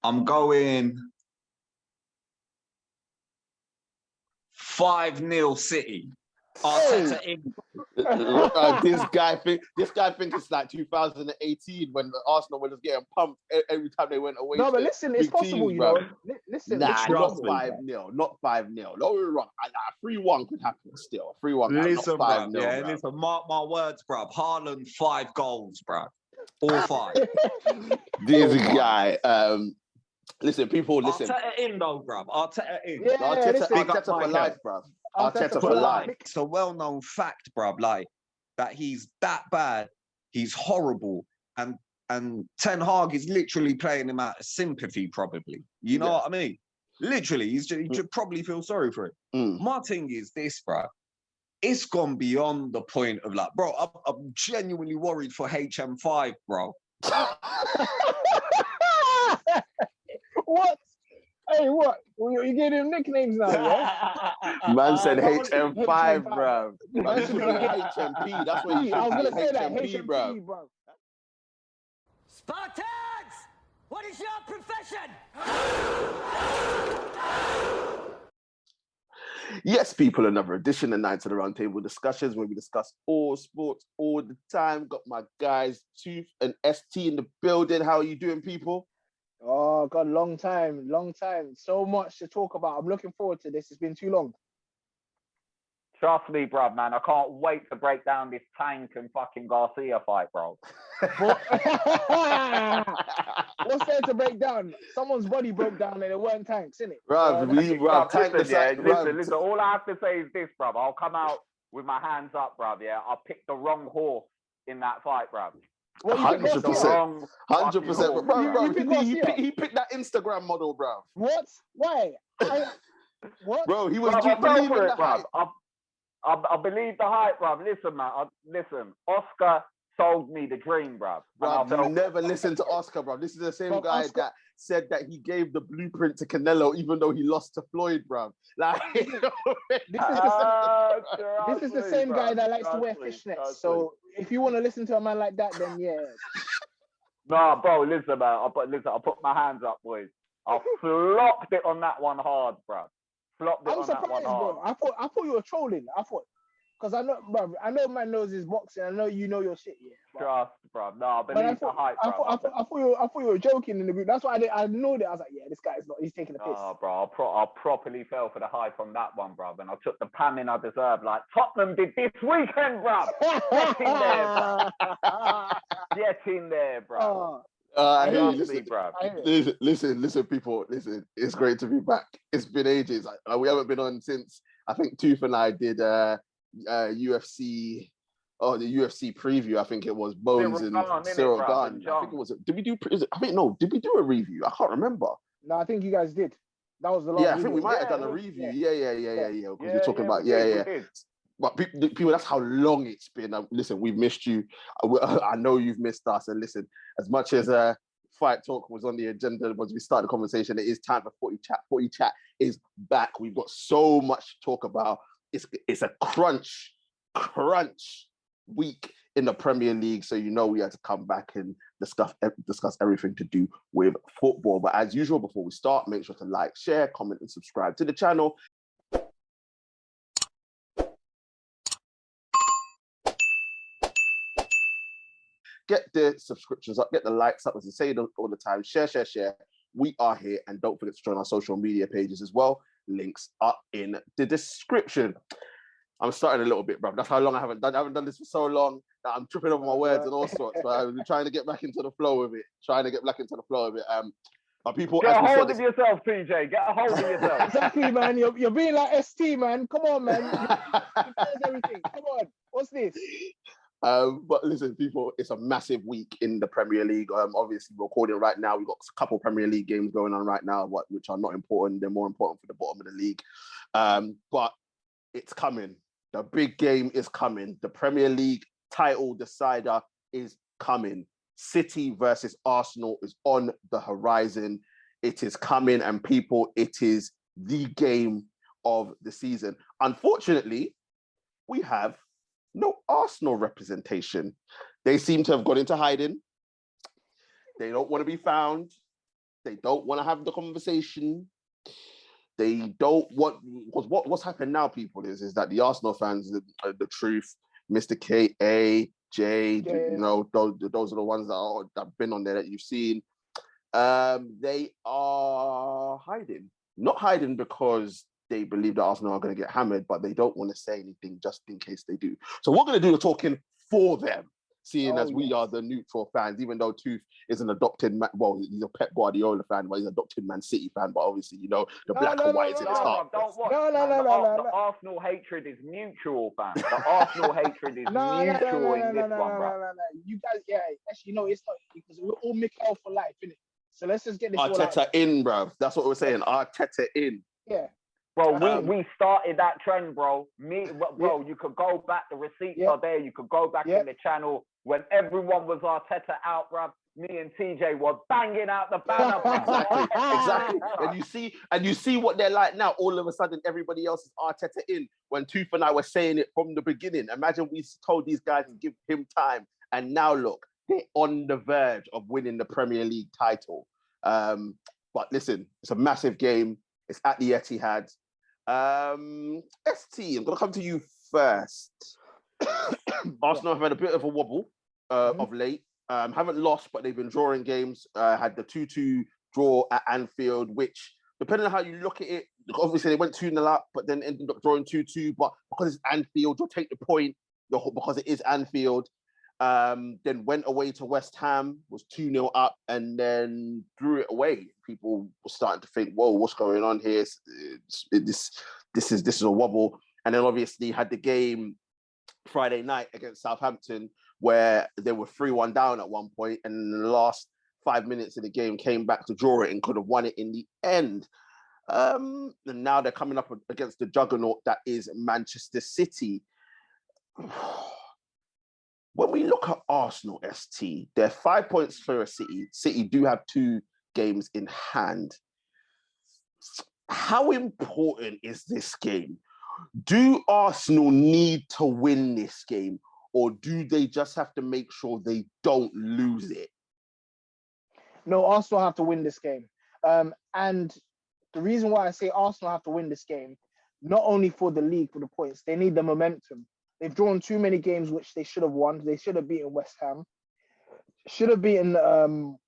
I'm going 5-0 City. Arteta in. This guy think it's like 2018 when the Arsenal were just getting pumped every time they went away. No, but listen, it's possible, you know. Listen, nah, not me. 5-0, not 5-0. Don't get me wrong. 3-1 could happen still. 3-1. Listen, not 5-0, bruv. Yeah, bruv. listen. Mark my words, bruv. Haaland 5 goals, bruv. All 5. This guy. Listen, people. Listen. Arteta in though, bruv. Arteta in. Yeah, Arteta for life, bruv. Arteta for life. It's a well-known fact, bruv, like that he's that bad, he's horrible, and Ten Hag is literally playing him out of sympathy, probably. You know what I mean? Literally, he should probably feel sorry for it. My thing is this, bruv. It's gone beyond the point of like, bro, I'm genuinely worried for HM5, bro. What? Hey, what? You getting him nicknames now, yeah? Man said HM5, bro. Man should be HMP. That's what you should I was gonna be. say that. HMP, bro. Spartans! What is your profession? Yes, people, another edition of Nights of the Round Table discussions where we discuss all sports all the time. Got my guys, Tooth and ST in the building. How are you doing, people? Oh, God, long time. So much to talk about. I'm looking forward to this. It's been too long. Trust me, bruv, man. I can't wait to break down this Tank and fucking Garcia fight, bro. What's there to break down? Someone's body broke down and it weren't Tanks, innit? Listen. All I have to say is this, bruv. I'll come out with my hands up, bruv, yeah? I'll pick the wrong horse in that fight, bruv. 100%. 100%. He picked that Instagram model, bro. What? Why? What? Bro, he was believing the hype. I believe the hype, bro. Listen, man. Listen, Oscar sold me the dream, bro. You never listened to Oscar, bro. This is the same guy that said that he gave the blueprint to Canelo, even though he lost to Floyd, bro. Like, this is the same guy that likes to wear fishnets. So if you want to listen to a man like that, then yeah. Nah, bro. Listen, man. I put my hands up, boys. I flopped it on that one hard, bro. I'm surprised, bro. I thought you were trolling. Because I know, bro. I know man knows his boxing. I know you know your shit, yeah. Trust, bro. No, but I thought you were joking in the group. That's why I know that. I was like, yeah, this guy's not. He's taking a piss. Oh, bro. I properly fell for the hype on that one, bro. And I took the panning I deserved. Like Tottenham did this weekend, bro. Get in there, bro. Get in there, bro. Listen, people. Listen, it's great to be back. It's been ages. We haven't been on since I think Tooth and I did UFC. Oh, the UFC preview. I think it was Bones and Cyril Gahn. I think it was. Did we do? Did we do a review? I can't remember. No, I think you guys did. That was the last. Yeah, I think we might have done a review. Yeah. Because we're talking about But people, that's how long it's been. Listen, we've missed you. I know you've missed us. And listen, as much as Fight Talk was on the agenda once we started the conversation, it is time for Footie Chat. Footie Chat is back. We've got so much to talk about. It's a crunch week in the Premier League, so you know we had to come back and discuss everything to do with football. But as usual, before we start, make sure to like, share, comment, and subscribe to the channel. Get the subscriptions up, get the likes up, as I say all the time. Share. We are here, and don't forget to join our social media pages as well. Links are in the description. I'm starting a little bit, bro. That's how long I haven't done this for so long that I'm tripping over my words and all sorts. But I'm trying to get back into the flow of it. But people, get a hold of yourself, PJ. Get a hold of yourself. Exactly, man. You're being like ST, man. Come on, man. You everything. Come on. What's this? But listen, people, it's a massive week in the Premier League. Obviously, we're recording right now. We've got a couple Premier League games going on right now, which are not important. They're more important for the bottom of the league. But it's coming. The big game is coming. The Premier League title decider is coming. City versus Arsenal is on the horizon. It is coming, and people, it is the game of the season. Unfortunately, we have no Arsenal representation. They seem to have gone into hiding. They don't want to be found. They don't want to have the conversation. They don't want, because what's happened now, people, is that the Arsenal fans, the truth, Mr. K, A, J, you know, those are the ones that have been on there that you've seen. They are hiding. Not hiding because they believe that Arsenal are going to get hammered, but they don't want to say anything just in case they do. So we're going to do the talking for them, seeing as we are the neutral fans, even though Tooth is an adopted man. Well, he's a Pep Guardiola fan, but he's an adopted Man City fan. But obviously, you know, the black and white is in his heart. The Arsenal hatred is mutual, fam. The Arsenal hatred is mutual in this one, bro. You guys, actually, no, it's not, because we're all Mikel for life, innit? So let's just get this all out. Arteta in, bro. That's what we're saying. Arteta in. Yeah. Bro, we started that trend, bro. You could go back. The receipts are there. You could go back in the channel when everyone was Arteta out, bro. Me and TJ were banging out the banner. Exactly. And you see what they're like now. All of a sudden, everybody else is Arteta in. When Tooth and I were saying it from the beginning. Imagine we told these guys to give him time, and now look, they're on the verge of winning the Premier League title. But listen, it's a massive game. It's at the Etihad. ST, I'm going to come to you first. Arsenal have had a bit of a wobble of late. Haven't lost, but they've been drawing games. Had the 2-2 draw at Anfield, which, depending on how you look at it, obviously they went 2-0 up, but then ended up drawing 2-2. But because it's Anfield, you'll take the point because it is Anfield. Then went away to West Ham, was 2-0 up, and then drew it away. People were starting to think, "Whoa, what's going on here? This is a wobble." And then obviously had the game Friday night against Southampton, where they were 3-1 down at one point, and in the last 5 minutes of the game came back to draw it and could have won it in the end. And now they're coming up against the juggernaut that is Manchester City. When we look at Arsenal, ST, they're 5 points for City. City do have 2 games in hand. How important is this game? Do Arsenal need to win this game, or do they just have to make sure they don't lose it? No, Arsenal have to win this game. And the reason why I say Arsenal have to win this game, not only for the league, for the points, they need the momentum. They've drawn too many games which they should have won. They should have beaten West Ham. Should have beaten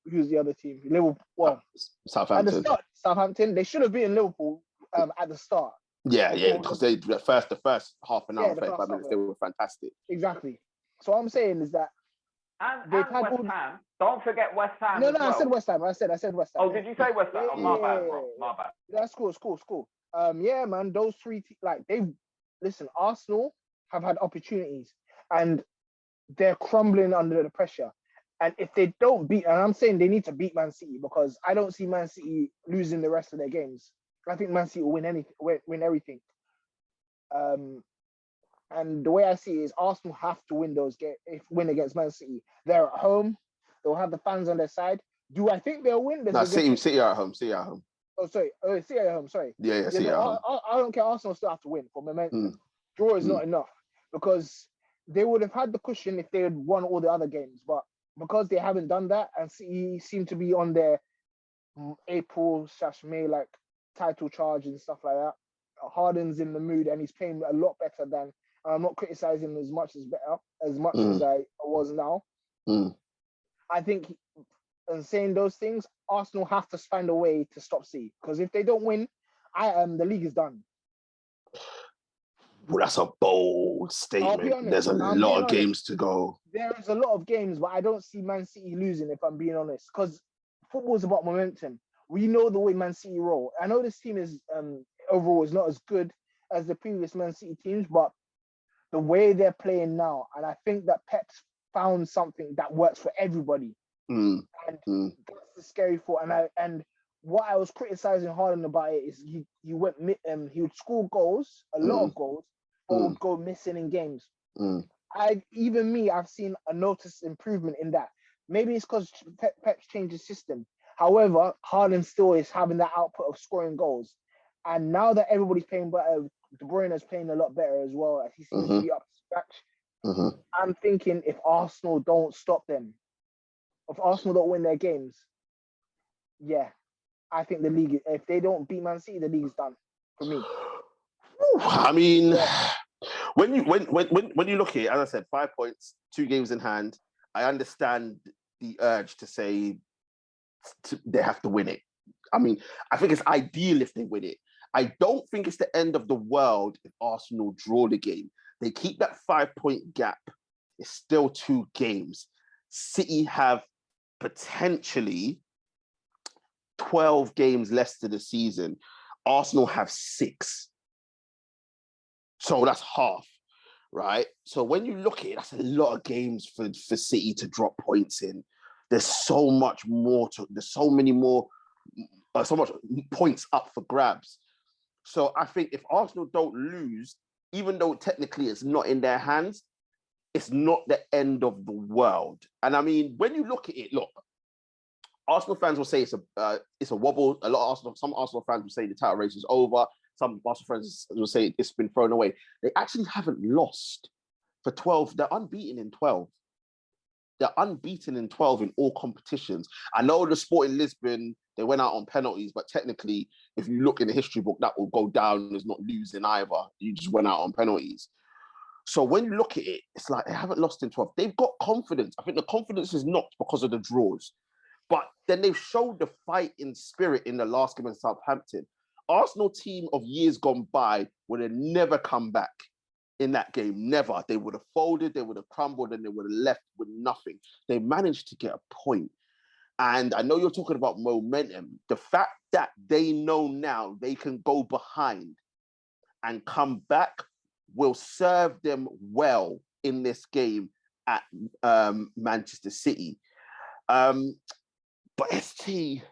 who's the other team? Liverpool. Well, Southampton. At the start, Southampton. They should have beaten Liverpool at the start. Yeah, because the first half an hour, 35 minutes, they were fantastic. Exactly. So what I'm saying is that and West Ham. Don't forget West Ham. No, I said West Ham. I said West Ham. Oh, did you say West Ham? My bad, bro. My bad. That's cool. It's cool. Yeah, man. Those 3 listen. Arsenal have had opportunities, and they're crumbling under the pressure. And if they don't beat, and I'm saying they need to beat Man City, because I don't see Man City losing the rest of their games. I think Man City will win everything. And the way I see it is Arsenal have to win those games. Win against Man City, they're at home. They'll have the fans on their side. Do I think they'll win? No, City are at home. City are at home. Oh, sorry. City are at home. Sorry. Yeah, City are at home. I don't care. Arsenal still have to win for momentum. Draw is not enough, because they would have had the cushion if they had won all the other games. But because they haven't done that, and City seem to be on their April/May title charge and stuff like that, Harden's in the mood and he's playing a lot better than. I'm not criticizing him as much as I was now. I think, in saying those things, Arsenal have to find a way to stop City, because if they don't win, the league is done. Well, that's a bold statement. There's a lot of games to go. There is a lot of games, but I don't see Man City losing, if I'm being honest, because football is about momentum. We know the way Man City roll. I know this team is overall is not as good as the previous Man City teams, but the way they're playing now, and I think that Pep's found something that works for everybody. And that's the scary thought. And what I was criticizing Harden about it is he would score goals, a lot of goals, but would go missing in games. I've seen a noticed improvement in that. Maybe it's because Pep's changed his system. However, Harden still is having that output of scoring goals. And now that everybody's playing better, De Bruyne is playing a lot better as well. He seems to be up to scratch. I'm thinking, if Arsenal don't stop them, if Arsenal don't win their games, I think the league, if they don't beat Man City, the league's done for me. I mean, when you look at it, as I said, 5 points, 2 games in hand, I understand the urge to say they have to win it. I mean, I think it's ideal if they win it. I don't think it's the end of the world if Arsenal draw the game. They keep that 5-point gap. It's still 2 games. City have potentially 12 games left to the season. Arsenal have 6. So that's half, right? So when you look at it, that's a lot of games for City to drop points in. There's so much more there's so many more, so much points up for grabs. So I think if Arsenal don't lose, even though technically it's not in their hands, it's not the end of the world. And I mean, when you look at it, Arsenal fans will say it's a wobble. Some Arsenal fans will say the title race is over. Some Arsenal fans will say it's been thrown away. They actually haven't lost for 12. They're unbeaten in 12. They're unbeaten in 12 in all competitions. I know the Sporting Lisbon, they went out on penalties, but technically, if you look in the history book, that will go down as not losing either. You just went out on penalties. So when you look at it, it's like they haven't lost in 12. They've got confidence. I think the confidence is not because of the draws, but then they've showed the fight in spirit in the last game in Southampton. Arsenal team of years gone by would have never come back in that game. Never. They would have folded, they would have crumbled, and they would have left with nothing. They managed to get a point. And I know you're talking about momentum. The fact that they know now they can go behind and come back will serve them well in this game at Manchester City. But ST,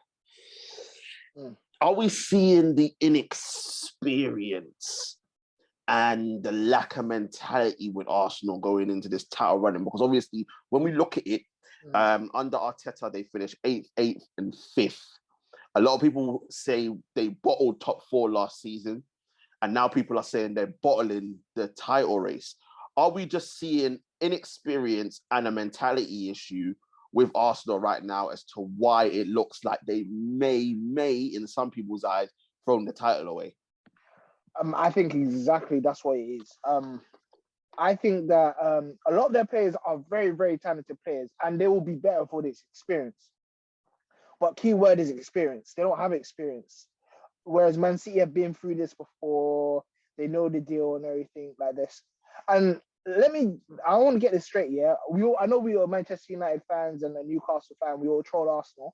are we seeing the inexperience and the lack of mentality with Arsenal going into this title running? Because obviously, when we look at it, under Arteta, they finished 8th and 5th. A lot of people say they bottled top 4 last season, and now people are saying they're bottling the title race. Are we just seeing inexperience and a mentality issue with Arsenal right now as to why it looks like they may, in some people's eyes, thrown the title away? I think exactly that's what it is. I think that a lot of their players are very, very talented players, and they will be better for this experience. But key word is experience. They don't have experience. Whereas Man City have been through this before. They know the deal and everything like this. And I want to get this straight, yeah? I know we are Manchester United fans and a Newcastle fan. We all troll Arsenal.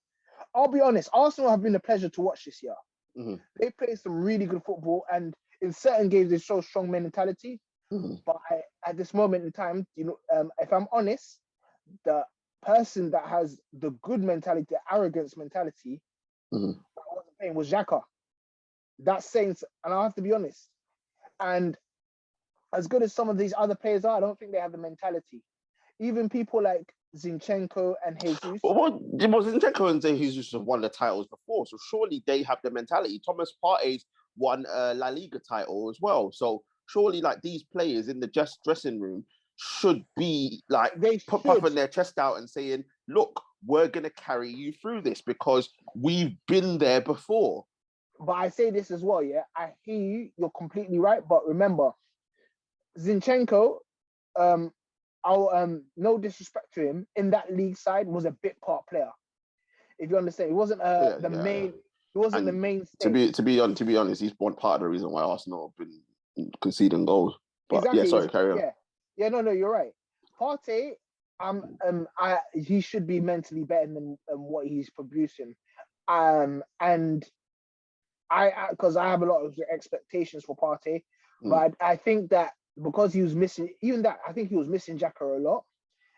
I'll be honest, Arsenal have been a pleasure to watch this year. Mm-hmm. They play some really good football, and in certain games, they show strong mentality. Mm-hmm. But at this moment in time, if I'm honest, the person that has the good mentality, the arrogance mentality, that wasn't playing was Xhaka. That's saying, and I have to be honest. And as good as some of these other players are, I don't think they have the mentality. Even people like Zinchenko and Jesus. Well, Zinchenko and Jesus have won the titles before, so surely they have the mentality. Thomas Partey's won a La Liga title as well, so surely like these players in the dressing room should be like puffing their chest out and saying, "Look, we're gonna carry you through this because we've been there before." But I say this as well, yeah. I hear you. You're completely right. But remember, Zinchenko, no disrespect to him, in that league side was a bit part player. If you understand, he wasn't the main. Yeah. He wasn't the main. To be honest, he's one part of the reason why Arsenal have been conceding goals. But exactly. Yeah, sorry, carry on. Yeah, no, you're right. Partey, he should be mentally better than what he's producing, and because I have a lot of expectations for Partey, but I think that because he was missing, I think he was missing Xhaka a lot,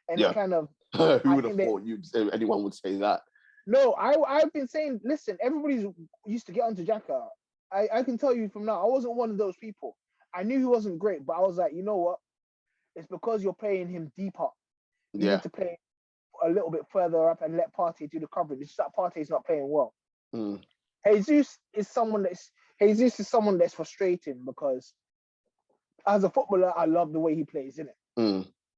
and it kind of. Who would have thought anyone would say that? No, I've been saying, listen, everybody's used to get onto Xhaka. I can tell you from now, I wasn't one of those people. I knew he wasn't great, but I was like, you know what? It's because you're playing him deeper. You need to play a little bit further up and let Partey do the coverage. It's just that Partey's not playing well. Jesus is someone that's frustrating because as a footballer, I love the way he plays, innit?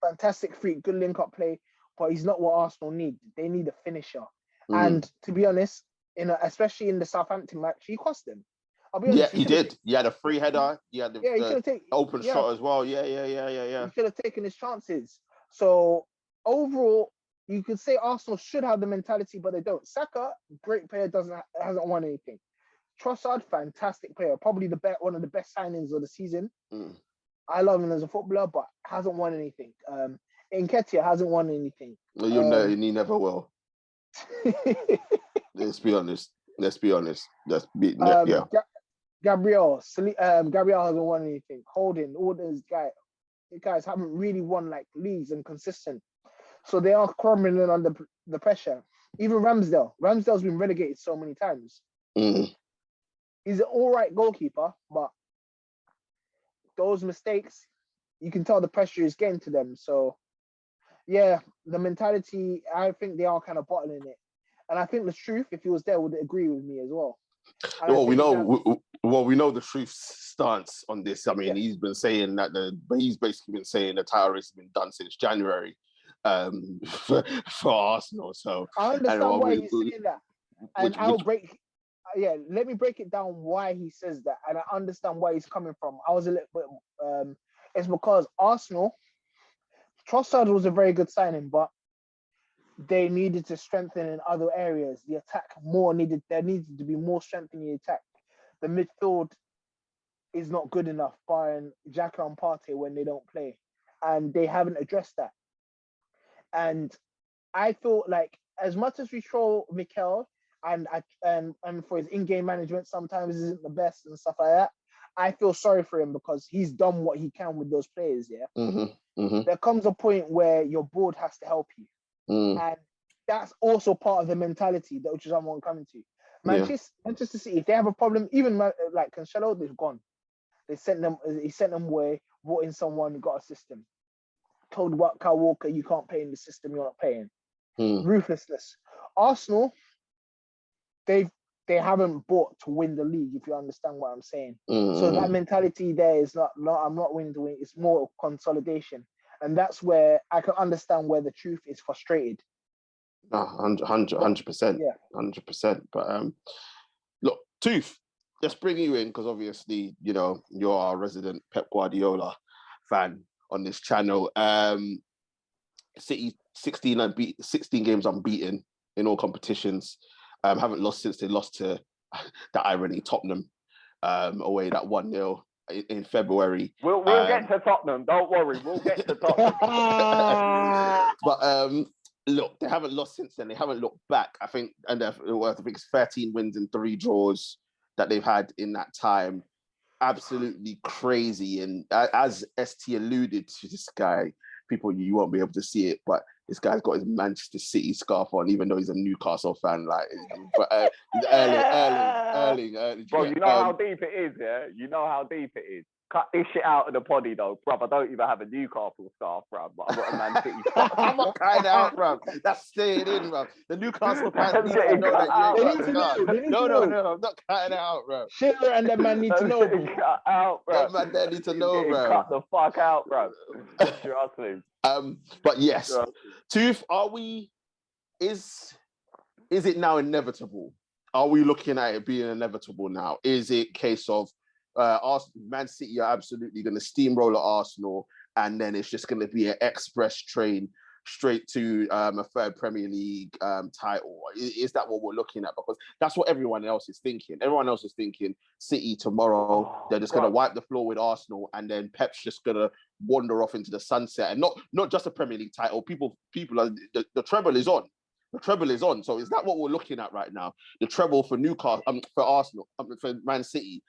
Fantastic freak, good link-up play, but he's not what Arsenal need. They need a finisher. And to be honest, especially in the Southampton match, he cost them. I'll be Yeah, honest. he did. He had a free header. He had He the should have taken open shot as well. Yeah. He should have taken his chances. So overall, you could say Arsenal should have the mentality, but they don't. Saka, great player, hasn't won anything. Trossard, fantastic player, probably one of the best signings of the season. I love him as a footballer, but hasn't won anything. Nketiah hasn't won anything. Well, you know, and he never will. Let's be honest. Yeah. Gabriel hasn't won anything. Holding all those guys haven't really won like leagues and consistent, so they are crumbling under the pressure. Even Ramsdale's been relegated so many times. He's an all right goalkeeper, but those mistakes, you can tell the pressure is getting to them. So yeah, the mentality, I think they are kind of bottling it. And I think the truth, if he was there, would agree with me as well. Well, we know the truth stance on this. I mean, he's been saying that he's basically been saying the title race has been done since January for Arsenal. So I understand why he's saying that, and let me break it down why he says that, and I understand where he's coming from. I was a little bit. It's because Arsenal, Trossard was a very good signing, but they needed to strengthen in other areas. The attack there needed to be more strength in the attack. The midfield is not good enough, barring Xhaka and Partey when they don't play, and they haven't addressed that. And I feel like as much as we troll Mikel and for his in-game management sometimes isn't the best and stuff like that, I feel sorry for him because he's done what he can with those players. There comes a point where your board has to help you. And that's also part of the mentality, which is what I'm coming to. Manchester City, if they have a problem, even like Cancelo, they've gone. He sent them away, brought in someone who got a system. Told Kyle Walker, you can't pay in the system, you're not paying. Ruthlessness. Arsenal, they haven't bought to win the league, if you understand what I'm saying. So that mentality there is not I'm not winning to win, it's more consolidation. And that's where I can understand where the truth is frustrated. 100%. Yeah. 100%. But look, Tooth, let's bring you in because obviously, you know, you're our resident Pep Guardiola fan on this channel. City 16 games unbeaten in all competitions. Haven't lost since they lost to the irony Tottenham away that 1-0 in February. We'll get to Tottenham. Don't worry. We'll get to Tottenham. But look, they haven't lost since then. They haven't looked back. I think it's 13 wins and 3 draws that they've had in that time. Absolutely crazy. And as ST alluded to, this guy, people, you won't be able to see it, but this guy's got his Manchester City scarf on, even though he's a Newcastle fan. Like, but Erling. Bro, you know how deep it is, yeah? You know how deep it is. Cut this shit out of the poddy, though, bruv. I don't even have a Newcastle scarf, bruv, but I've got a Man City scarf. I'm not cutting it out, bruv. That's staying in, bruv. The Newcastle fans need to know that you ain't got a scarf. No, I'm not cutting it out, bruv. Schiller and that man need to know. Cut out, bruv. That man need to know, bruv. Cut the fuck out, bruv. Trust me. But yes, Tooth, is it now inevitable? Are we looking at it being inevitable now? Is it a case of Man City are absolutely going to steamroll at Arsenal, and then it's just going to be an express train straight to a third Premier League title? Is that what we're looking at? Because that's what everyone else is thinking. Everyone else is thinking City tomorrow, they're just going to wipe the floor with Arsenal, and then Pep's just going to wander off into the sunset. And not just a Premier League title. People are, the treble is on. The treble is on. So is that what we're looking at right now? The treble for Newcastle, for Arsenal, for Man City.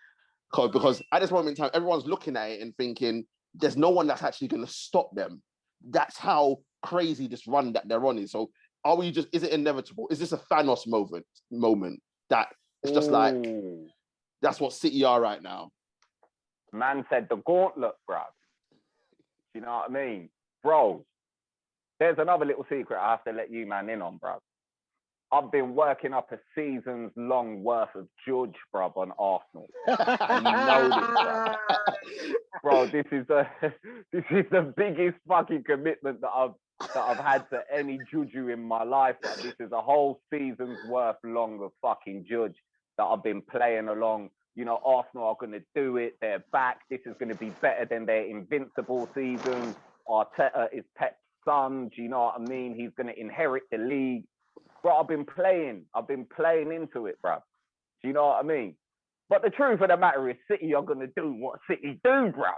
Because at this moment in time, everyone's looking at it and thinking there's no one that's actually going to stop them. That's how crazy this run that they're on is. So is it inevitable? Is this a Thanos moment that it's just like, that's what City are right now? Man said the gauntlet, bruv. You know what I mean? Bro, there's another little secret I have to let you man in on, bruv. I've been working up a season's long worth of judge, bruv, on Arsenal. And you know this, bruv. Bro, this is the biggest fucking commitment that that I've had to any juju in my life. This is a whole season's worth long of fucking judge that I've been playing along. You know, Arsenal are going to do it. They're back. This is going to be better than their invincible season. Arteta is Pep's son. Do you know what I mean? He's going to inherit the league. Bro, I've been playing into it, bro. Do you know what I mean? But the truth of the matter is City are going to do what City do, bro.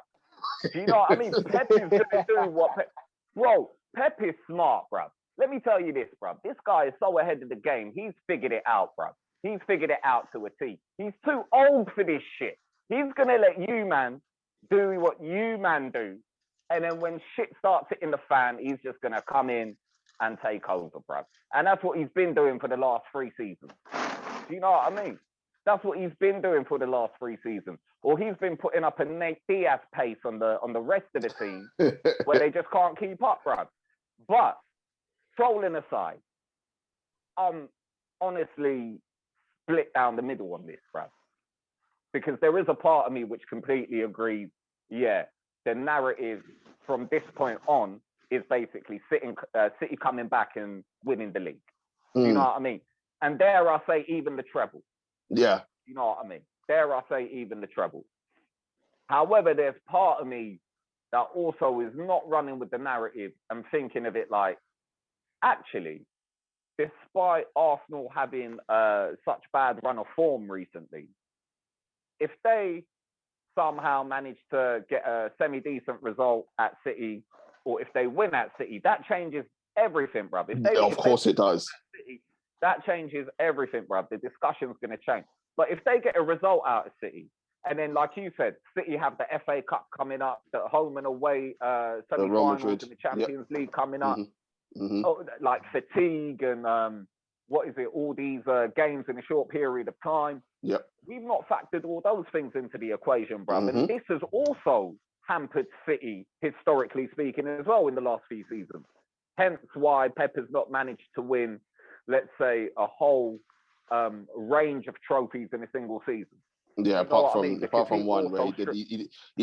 Do you know what I mean? Pep is going to do what Pep... Bro, Pep is smart, bro. Let me tell you this, bro. This guy is so ahead of the game. He's figured it out, bro. He's figured it out to a T. He's too old for this shit. He's going to let you, man, do what you, man, do. And then when shit starts hitting the fan, he's just going to come in and take over, bro. And that's what he's been doing for the last 3 seasons. Do you know what I mean? That's what he's been doing for the last 3 seasons. Or he's been putting up a Nate Diaz pace on the rest of the team where they just can't keep up, bro. But trolling aside, honestly split down the middle on this, bro. Because there is a part of me which completely agrees, yeah, the narrative from this point on is basically City coming back and winning the league. Do you know what I mean? And dare I say even the treble. Yeah. You know what I mean? Dare I say even the treble. However, there's part of me that also is not running with the narrative and thinking of it like, actually, despite Arsenal having such bad run of form recently, if they somehow manage to get a semi-decent result at City, or if they win at City, that changes everything, bruv. Of course it does. City, that changes everything, bruv. The discussion's going to change. But if they get a result out of City, and then, like you said, City have the FA Cup coming up, the home and away semi-finals in the Champions League coming up, oh, like fatigue and what is it, all these games in a short period of time. Yep. We've not factored all those things into the equation, bruv. And this has also hampered City, historically speaking, as well in the last few seasons. Hence why Pep has not managed to win, let's say, a whole range of trophies in a single season. Yeah, apart from one where he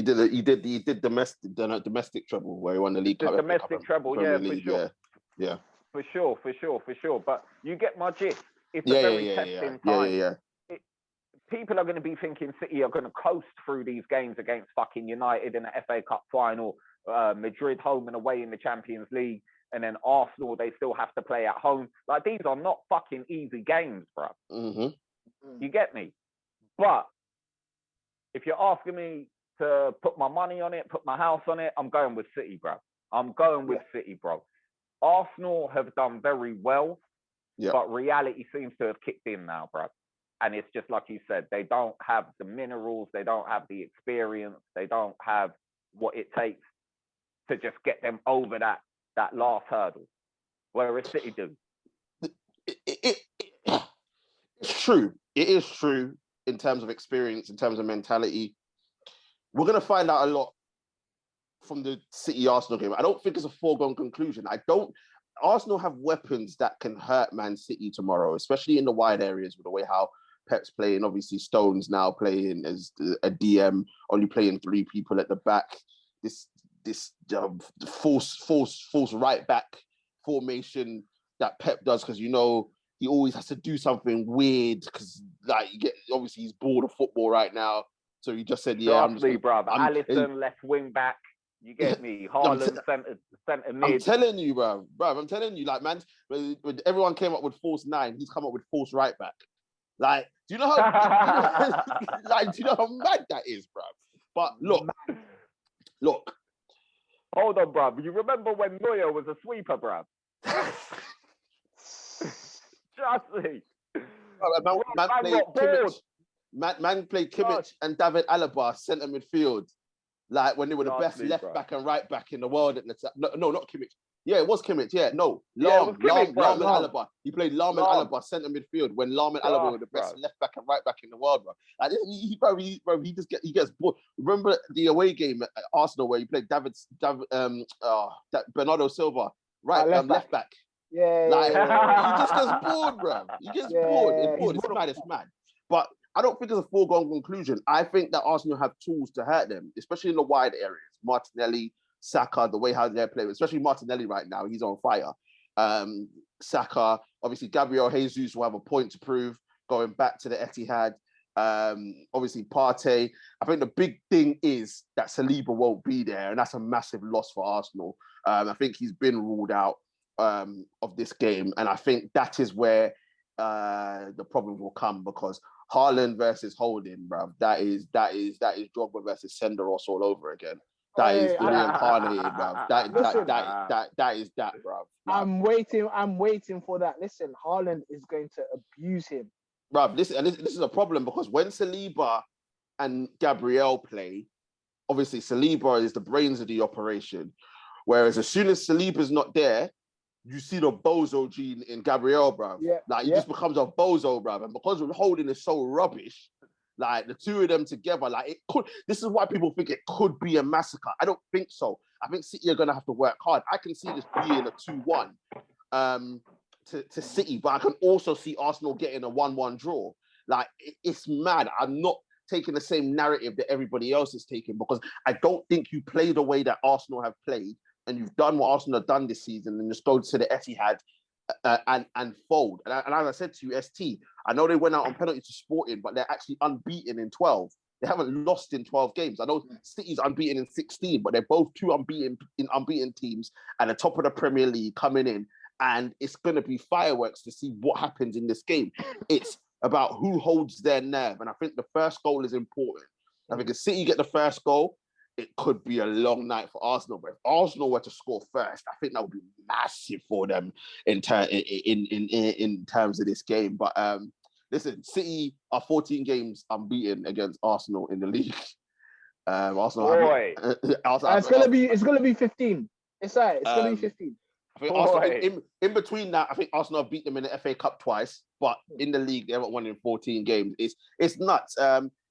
did domestic treble where he won the league. The domestic treble, yeah, League, for sure. Yeah. For sure. But you get my gist. It's a very testing time. People are going to be thinking City are going to coast through these games against fucking United in the FA Cup final, Madrid home and away in the Champions League, and then Arsenal, they still have to play at home. Like, these are not fucking easy games, bro. You get me? But if you're asking me to put my money on it, put my house on it, I'm going with City, bro. I'm going with City, bro. Arsenal have done very well, but reality seems to have kicked in now, bro. And it's just like you said, they don't have the minerals, they don't have the experience, they don't have what it takes to just get them over that last hurdle. Whereas City do. It's true. It is true in terms of experience, in terms of mentality. We're going to find out a lot from the City-Arsenal game. I don't think it's a foregone conclusion. Arsenal have weapons that can hurt Man City tomorrow, especially in the wide areas with the way how Pep's playing. Obviously, Stones now playing as a DM, only playing 3 people at the back. This false right back formation that Pep does, because you know he always has to do something weird because like obviously he's bored of football right now. So he just said, Alisson left wing back. You get me? Haaland centre mid. I'm telling you, bro. I'm telling you, like, man, when everyone came up with false 9, he's come up with false right back. Like, do you know how do you know how mad that is, bro? But look. Hold on, bro. You remember when Neuer was a sweeper, bro? Trust me. Man played Kimmich and David Alaba centre midfield. Like when they were the best left back and right back in the world at the time. No, not Kimmich. Yeah, it was Kimmich. Yeah, no. Lahm and Alaba. He played Lahm and Alaba centre midfield when Lahm and Alaba were the best left back and right back in the world, bro. Like, he gets bored. Remember the away game at Arsenal where he played Bernardo Silva, left back. Yeah, like he just gets bored, bro. He gets bored. It's mad. But I don't think it's a foregone conclusion. I think that Arsenal have tools to hurt them, especially in the wide areas. Martinelli, Saka, the way how they're playing, especially Martinelli right now, he's on fire. Saka, obviously Gabriel Jesus will have a point to prove going back to the Etihad. Obviously Partey. I think the big thing is that Saliba won't be there, and that's a massive loss for Arsenal. I think he's been ruled out of this game, and I think that is where the problems will come, because Haaland versus Holding, bruv, that is Drogba versus Senderos all over again. That is reincarnated, bruv. That is that, bruv. I'm waiting for that. Listen, Haaland is going to abuse him. Bruv, this is a problem, because when Saliba and Gabriel play, obviously Saliba is the brains of the operation. Whereas as soon as Saliba's not there, you see the bozo gene in Gabriel, bruv. Yeah, he just becomes a bozo, bruv. And because Holding is so rubbish, like the two of them together, like it could. This is why people think it could be a massacre. I don't think so. I think City are gonna have to work hard. I can see this being a 2-1 to City, but I can also see Arsenal getting a 1-1 draw. Like it's mad. I'm not taking the same narrative that everybody else is taking, because I don't think you play the way that Arsenal have played, and you've done what Arsenal have done this season, and just go to the Etihad and fold. And as I said to you, ST, I know they went out on penalty to Sporting, but they're actually unbeaten in 12. They haven't lost in 12 games. I know City's unbeaten in 16, but they're both two unbeaten teams at the top of the Premier League coming in, and it's going to be fireworks to see what happens in this game. It's about who holds their nerve, and I think the first goal is important. I think if City get the first goal, it could be a long night for Arsenal. But if Arsenal were to score first, I think that would be massive for them in terms of this game. But listen, City are 14 games unbeaten against Arsenal in the league. Arsenal, it's gonna be 15. It's right. It's gonna be 15. I think Arsenal, in between that, I think Arsenal have beat them in the FA Cup twice, but in the league they haven't won in 14 games. It's nuts.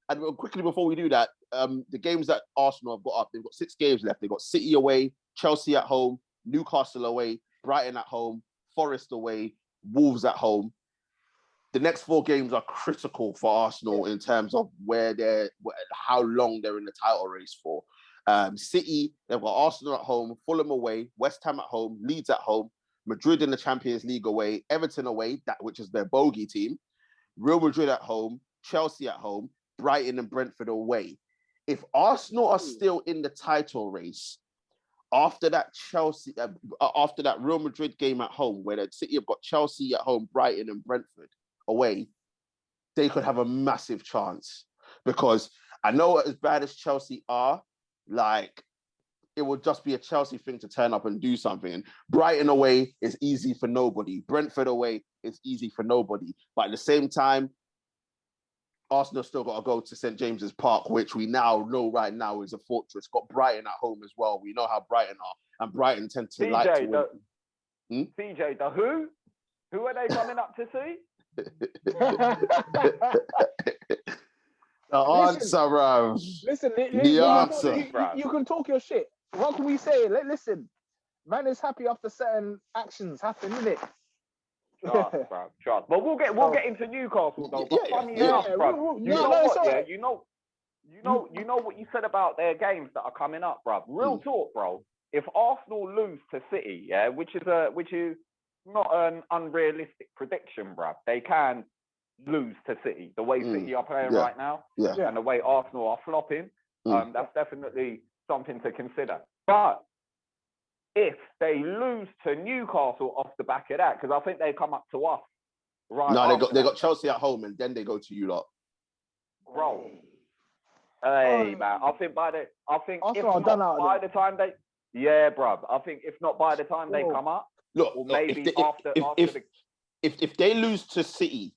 And quickly before we do that, the games that Arsenal have got up, they've got 6 games left. They've got City away, Chelsea at home, Newcastle away, Brighton at home, Forest away, Wolves at home. The next 4 games are critical for Arsenal in terms of how long they're in the title race for. City, they've got Arsenal at home, Fulham away, West Ham at home, Leeds at home, Madrid in the Champions League away, Everton away, which is their bogey team, Real Madrid at home, Chelsea at home, Brighton and Brentford away. If Arsenal are still in the title race after that Real Madrid game at home, where the City have got Chelsea at home, Brighton and Brentford away, they could have a massive chance. Because I know as bad as Chelsea are, like it would just be a Chelsea thing to turn up and do something. And Brighton away is easy for nobody. Brentford away is easy for nobody. But at the same time, Arsenal still got to go to St. James's Park, which we now know right now is a fortress. Got Brighton at home as well. We know how Brighton are, and Brighton tend to like to win. CJ, the who? Who are they coming up to see? The answer, bro. Listen, you can talk your shit. What can we say? Listen, man is happy after certain actions happen, isn't it? Trust, bro. Trust. But we'll get into Newcastle though. But funny enough, bro. You know what you said about their games that are coming up, bro. Real talk, bro. If Arsenal lose to City, which is not an unrealistic prediction, bro. They can lose to City the way City are playing right now, and the way Arsenal are flopping. That's definitely something to consider. But if they lose to Newcastle off the back of that, because I think they come up to us. Right. No, they got Chelsea at home, and then they go to you lot. Bro. Hey, man. I think if not by the time they come up, look, or maybe if they lose to City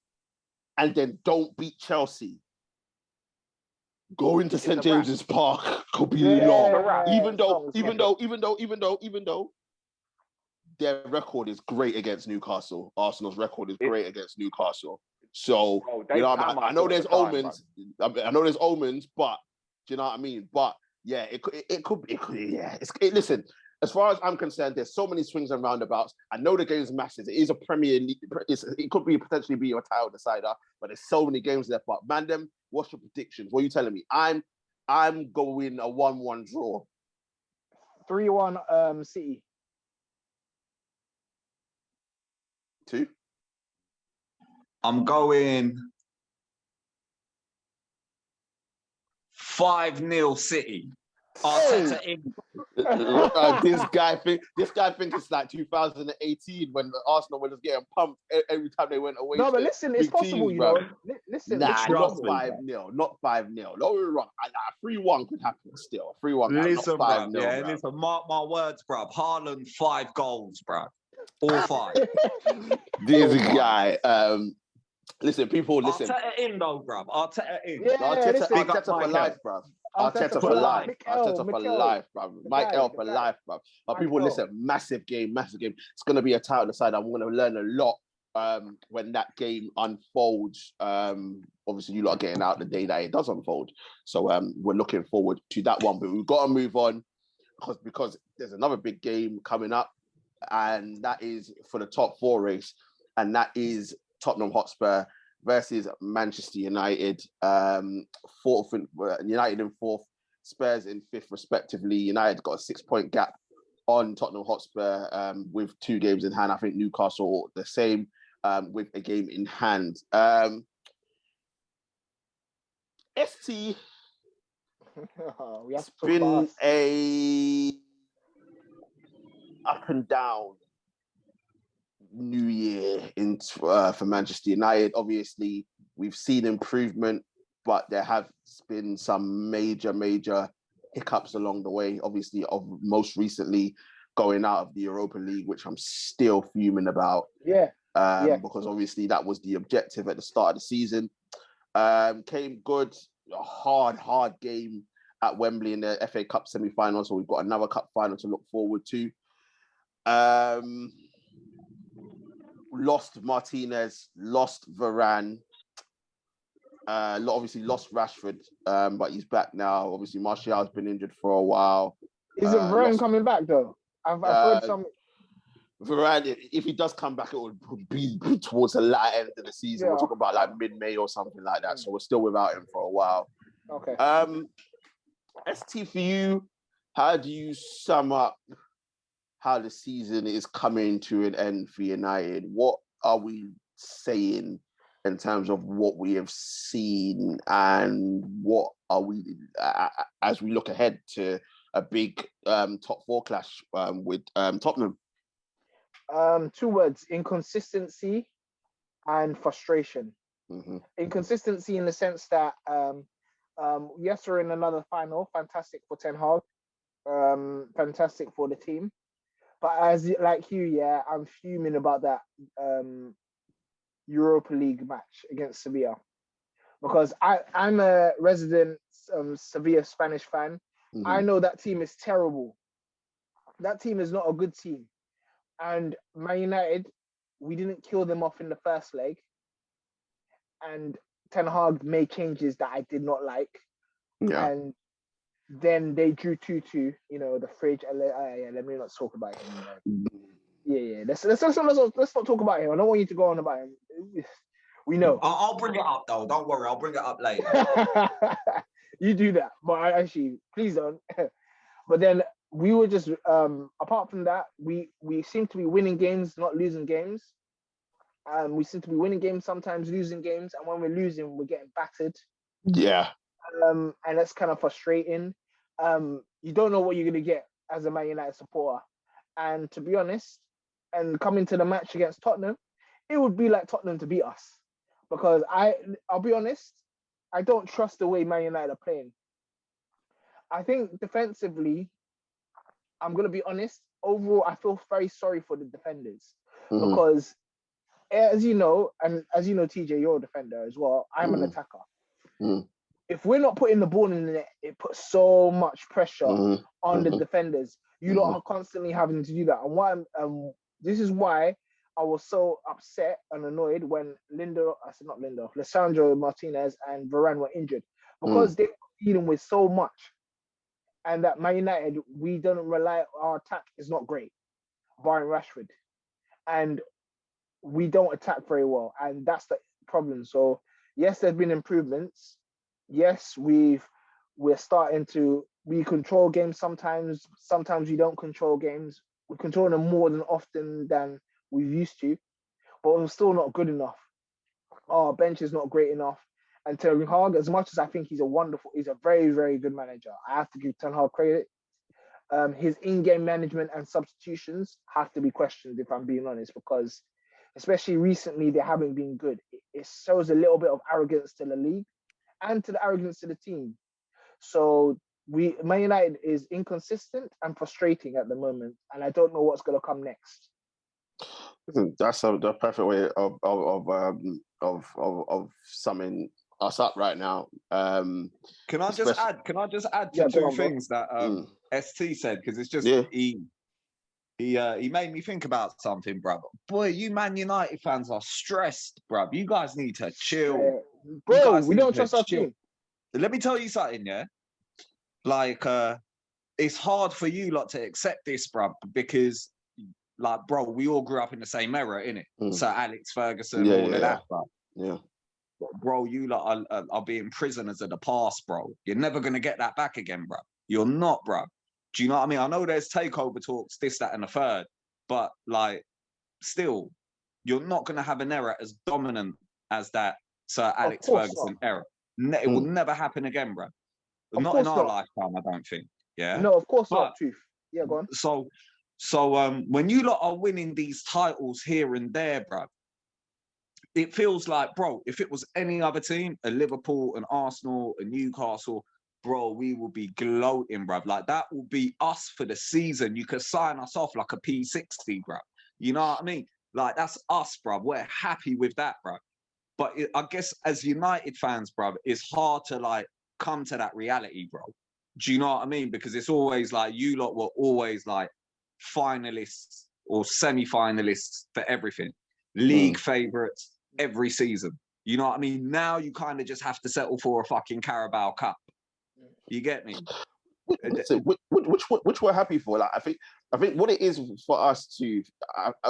and then don't beat Chelsea, going to St. James's Park could be long. Even though their record is great against Newcastle. Arsenal's record is great against Newcastle. So I know there's omens. I know there's omens, but do you know what I mean? But yeah, it could. Listen, as far as I'm concerned, there's so many swings and roundabouts. I know the game's massive. It is a Premier League. It could potentially be a title decider, but there's so many games left. But Mandem, what's your predictions? What are you telling me? I'm going a 1-1 draw. 3-1 City. 2. I'm going 5-0 City. Arteta in. This guy thinks it's like 2018 when the Arsenal were just getting pumped every time they went away. No, but listen, it's possible, you know. Listen, nah, not trust me, 5-0, not 5-0. Don't get me wrong. 3-1 could happen still. 3-1. Listen, not 5-0, bruv. Yeah, bruv. listen. Mark my words, bruv. Haaland 5 goals, bruv. All 5. This guy. Listen, people, listen. Arteta in though, bruv. Arteta in. Yeah, Arteta for Michael. life, bruv. Arteta for life. Arteta for life, bruv. Mike L for life, bruv. But people, listen, massive game. It's going to be a title decider. I'm going to learn a lot when that game unfolds. Obviously, you lot are getting out the day that it does unfold. So we're looking forward to that one. But we've got to move on because there's another big game coming up, and that is for the top 4 race, and that is Tottenham Hotspur versus Manchester United. United in 4th, Spurs in 5th, respectively. United got a 6-point gap on Tottenham Hotspur with 2 games in hand. I think Newcastle the same with a game in hand. ST, it's been a up and down new year for Manchester United. Obviously, we've seen improvement, but there have been some major hiccups along the way. Obviously, most recently going out of the Europa League, which I'm still fuming about. Because obviously that was the objective at the start of the season. Came good, a hard game at Wembley in the FA Cup semi-final, so we've got another cup final to look forward to. Lost Martinez, lost Varane, obviously lost Rashford, but he's back now. Obviously, Martial's been injured for a while. Isn't Varane coming back though? I've heard some. Varane, if he does come back, it would be towards the latter end of the season. We're talking about like mid-May or something like that. So we're still without him for a while. Okay. ST, for you, how do you sum up how the season is coming to an end for United? What are we saying in terms of what we have seen, and what are we as we look ahead to a big top 4 clash with Tottenham? 2 words: inconsistency and frustration. Inconsistency in the sense that yes, we're in another final. Fantastic for Ten Hag. Fantastic for the team. But as like you, I'm fuming about that Europa League match against Sevilla, because I'm a resident Sevilla Spanish fan. I know that team is terrible. That team is not a good team. And Man United, we didn't kill them off in the first leg. And Ten Hag made changes that I did not like. Yeah. And then they drew 2-2, the fridge. Let me not talk about him. Let's not talk about him. I don't want you to go on about him. We know. I'll bring it up though. Don't worry, I'll bring it up later. You do that, but actually, please don't. But then we were just apart from that, we seem to be winning games, not losing games. We seem to be winning games, sometimes losing games, and when we're losing, we're getting battered. Yeah. And that's kind of frustrating. You don't know what you're gonna get as a Man United supporter. And to be honest, and coming to the match against Tottenham, it would be like Tottenham to beat us. Because I'll be honest, I don't trust the way Man United are playing. I think defensively, I'm going to be honest, overall, I feel very sorry for the defenders. Because as you know, and as you know, TJ, you're a defender as well, I'm an attacker. If we're not putting the ball in the net, it puts so much pressure on the defenders. You lot are constantly having to do that. And this is why I was so upset and annoyed when Lisandro Martinez and Varane were injured, because they were dealing with so much. And that Man United, we don't rely, our attack is not great, barring Rashford. And we don't attack very well. And that's the problem. So yes, there's been improvements. Yes, we're starting to we control games sometimes. Sometimes we don't control games. We control them more than often than we've used to, but we're still not good enough. Our bench is not great enough. And Ten Hag, as much as I think he's a very, very good manager, I have to give Ten Hag credit. His in-game management and substitutions have to be questioned, if I'm being honest, because especially recently they haven't been good. It shows a little bit of arrogance to the league and to the arrogance to the team. So Man United is inconsistent and frustrating at the moment, and I don't know what's going to come next. That's the perfect way of summing us up right now. Can I just add to two things that ST said, because it's just he made me think about something, bruv. Boy, you Man United fans are stressed, bruv. You guys need to chill. Bro, we don't trust our team. Let me tell you something, yeah? Like, it's hard for you lot to accept this, bruv, because, like, bro, we all grew up in the same era, innit? Sir Alex Ferguson, all of that, bruv. Yeah. Bro, you lot are being prisoners of the past, bro. You're never going to get that back again, bruv. You're not, bruv. Do you know what I mean? I know there's takeover talks, this, that, and the third, but, like, still, you're not going to have an era as dominant as that Sir Alex Ferguson era. It will never happen again, bruv. Not in our lifetime, I don't think. Yeah. No, of course not. Truth. Yeah, go on. So when you lot are winning these titles here and there, bruv, it feels like, bro, if it was any other team, a Liverpool, an Arsenal, a Newcastle, bro, we will be gloating, bruv. Like, that will be us for the season. You could sign us off like a P60, bruv. You know what I mean? Like, that's us, bruv. We're happy with that, bruv. But I guess as United fans, bruv, it's hard to, like, come to that reality, bro. Do you know what I mean? Because it's always like, you lot were always, like, finalists or semi-finalists for everything. League favourites every season. You know what I mean? Now you kind of just have to settle for a fucking Carabao Cup. You get me? Which we're happy for. Like, I think what it is for us to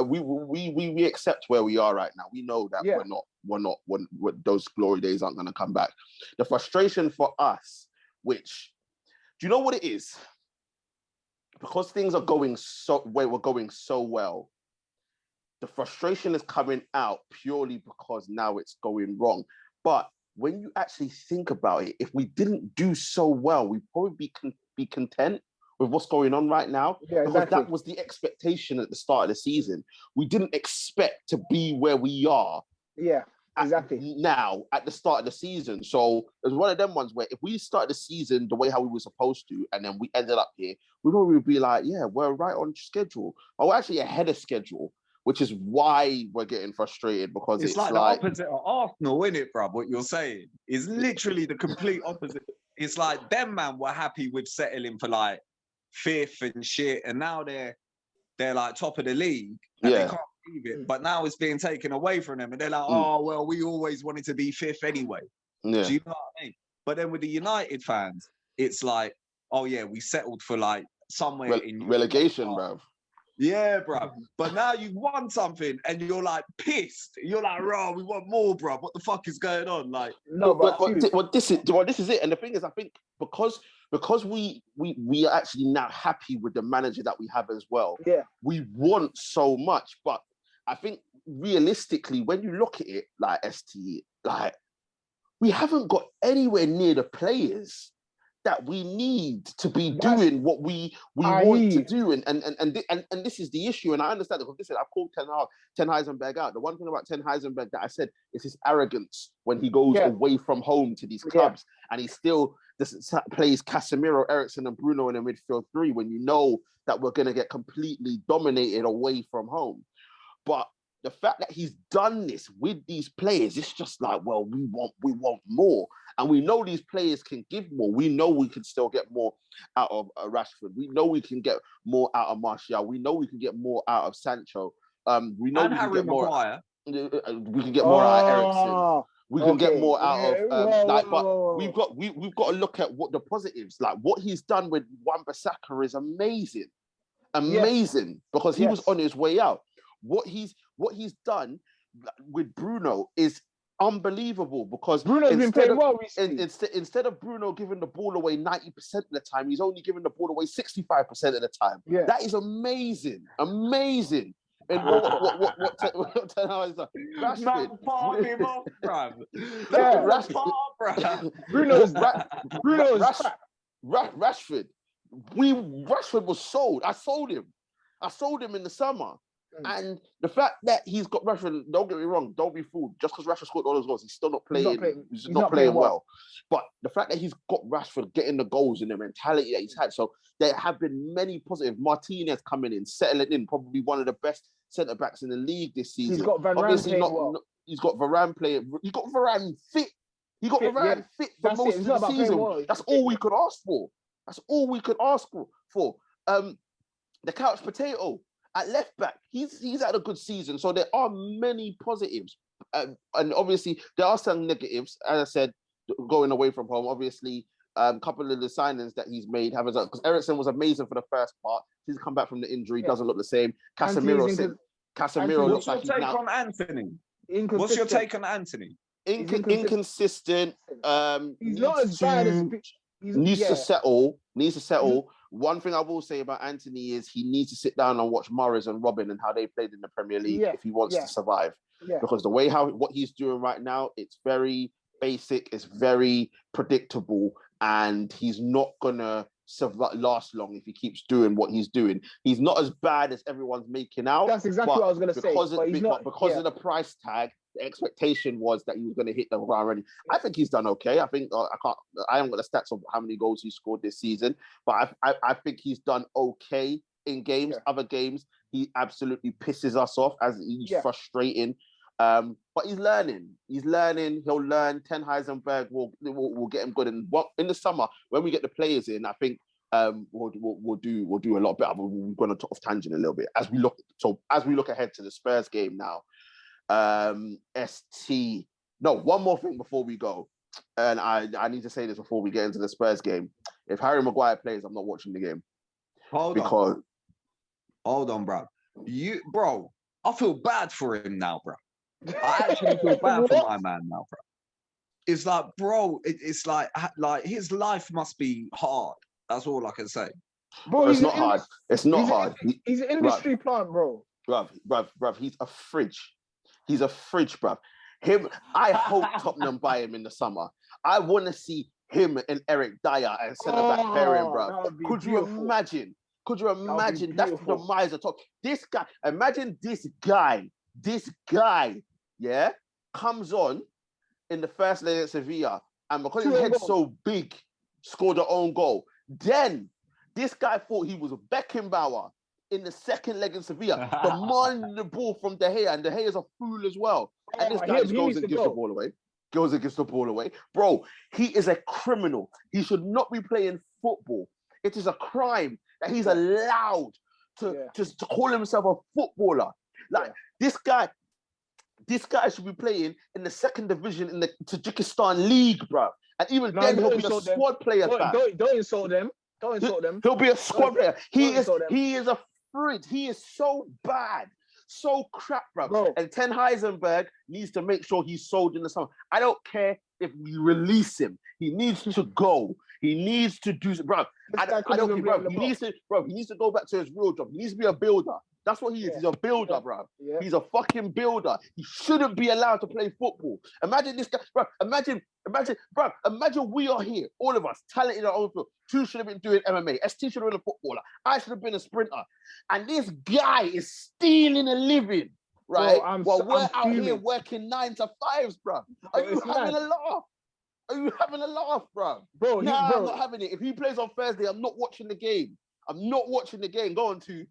we accept where we are right now. We know that we're not those glory days aren't going to come back. The frustration for us, which, do you know what it is? Because things are going so well. The frustration is coming out purely because now it's going wrong. But when you actually think about it, if we didn't do so well, we'd probably be content with what's going on right now. Yeah, exactly. Because that was the expectation at the start of the season. We didn't expect to be where we are. Yeah, exactly. Now, at the start of the season. So it was one of them ones where if we started the season the way how we were supposed to, and then we ended up here, we'd probably be like, yeah, we're right on schedule. Or we're actually ahead of schedule, which is why we're getting frustrated, because it's like the opposite of Arsenal, isn't it, bruv? What you're saying is literally the complete opposite. It's like them, man, were happy with settling for like fifth and shit, and now they're like top of the league, and they can't believe it. But now it's being taken away from them, and they're like, oh well, we always wanted to be fifth anyway. Yeah. Do you know what I mean? But then with the United fans, it's like, oh yeah, we settled for like somewhere in relegation, bruv. Yeah, bro. But now you won something and you're like pissed. You're like, raw, we want more, bro. What the fuck is going on? Like, no, but this is it. And the thing is, I think because we are actually now happy with the manager that we have as well. Yeah. We want so much, but I think realistically, when you look at it, like ST, like we haven't got anywhere near the players that we need to be doing what we want to do, and this is the issue, and I understand it, because listen, I've called Ten Heisenberg out. The one thing about Ten Heisenberg that I said is his arrogance when he goes away from home to these clubs, and he still plays Casemiro, Eriksen, and Bruno in a midfield three when you know that we're going to get completely dominated away from home. But the fact that he's done this with these players, it's just like, well, we want more. And we know these players can give more. We know we can still get more out of Rashford. We know we can get more out of Martial. We know we can get more out of Sancho. We know we can get more. Maguire. We can get more out of Eriksen. We can get more out of but we've got to look at what the positives, like what he's done with Wan-Bissaka is amazing. Because he was on his way out. What he's done with Bruno is unbelievable because Bruno's been playing well recently. Instead of Bruno giving the ball away 90% of the time, he's only giving the ball away 65% of the time. Yeah. That is amazing. Amazing. And what Ten Hag is like? Rashford. Palm him off, bruv. Yeah. Bruv. Bruno's Rashford. Rashford was sold. I sold him in the summer. And the fact that he's got Rashford, don't get me wrong, don't be fooled. Just because Rashford scored all those goals, he's still not playing. He's not playing well. But the fact that he's got Rashford getting the goals and the mentality that he's had, so there have been many positive. Martinez coming in, settling in, probably one of the best centre backs in the league this season. He's got Varane playing well. He's got Varane playing. He got Varane fit. He got Varane fit for most of the season. That's all we could ask for. That's all we could ask for. The couch potato at left back, he's had a good season. So there are many positives, and obviously there are some negatives. As I said, going away from home, obviously, a couple of the signings that he's made have because Eriksen was amazing for the first part. He's come back from the injury, doesn't look the same. Casemiro looks like he's now. What's your take on Anthony? Inconsistent. He's not as bad as needs to settle. One thing I will say about Anthony is he needs to sit down and watch Morris and Robin and how they played in the Premier League if he wants to survive. Because the way what he's doing right now, it's very basic, it's very predictable, and he's not gonna last long if he keeps doing what he's doing. He's not as bad as everyone's making out. That's exactly what I was gonna say. Because of the price tag, the expectation was that he was going to hit the ground running. I think he's done okay. I think I haven't got the stats of how many goals he scored this season, but I think he's done okay in games. Other games, he absolutely pisses us off as he's frustrating. But he's learning. He'll learn. Ten Heisenberg will get him good. And in the summer, when we get the players in, I think we'll do a lot better. We're going to off tangent a little bit as we look ahead to the Spurs game now. One more thing before we go, and I need to say this before we get into the Spurs game. If Harry Maguire plays, I'm not watching the game. Hold on, bro. I feel bad for him now, bro. I actually feel bad for my man now, bro. It's like, bro, it's like his life must be hard. That's all I can say. Bro, it's not hard. It's not hard. He's an industry plant, bro. Bruv, he's a fridge. He's a fridge, bruv. I hope Tottenham buy him in the summer. I want to see him and Eric Dyer and centre-back pairing, bruv. Could you imagine? That's the demise of Tottenham. This guy, imagine this guy, comes on in the first leg at Sevilla, and because his head's so big, scored their own goal. Then, this guy thought he was a Beckenbauer in the second leg in Sevilla, demanding the ball from De Gea, and De Gea is a fool as well. And this guy just goes and gives the ball away. Bro, he is a criminal. He should not be playing football. It is a crime that he's allowed to call himself a footballer. This guy should be playing in the second division in the Tajikistan league, bro. And even then, he'll be a squad player. Don't insult them. Don't insult them. He'll be a squad player. He is a fridge. He is so bad. So crap, bro. And Ten Heisenberg needs to make sure he's sold in the summer. I don't care if we release him. He needs to go. He needs to do, bro. I don't care, bro. He needs to go back to his real job. He needs to be a builder. That's what he is. He's a builder, bro. Yeah. He's a fucking builder. He shouldn't be allowed to play football. Imagine this guy, bro. Imagine we are here, all of us, talented in our own field. Two should have been doing MMA. ST should have been a footballer. I should have been a sprinter. And this guy is stealing a living, right? Bro, we're out here working 9 to 5s, bro. Are you having a laugh? Are you having a laugh, bro? I'm not having it. If he plays on Thursday, I'm not watching the game. Go on to.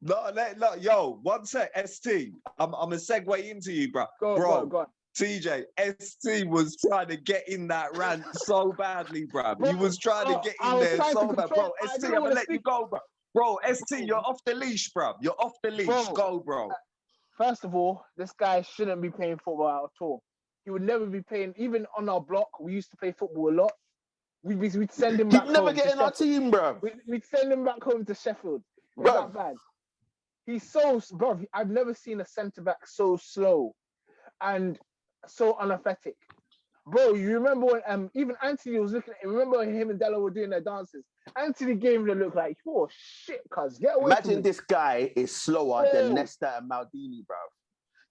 Look, yo, one sec, ST. I'm gonna segue into you, bro. Go on. TJ, ST was trying to get in that rant so badly, bro. He was trying to get in there so bad, bro. ST, I'm gonna let you go, bro. Bro, ST, you're off the leash, bro. You're off the leash. Go, bro. First of all, this guy shouldn't be playing football at all. He would never be playing. Even on our block, we used to play football a lot. We'd send him back. He'd never get in our team, bro. We'd send him back home to Sheffield. It's that bad. He's so, bro. I've never seen a centre back so slow, and so unathletic. Bro, you remember when even Anthony was looking at him, remember when him and Della were doing their dances? Anthony gave him the look like, oh shit, cuz get away from me. Imagine this guy is slower than Nesta and Maldini, bro.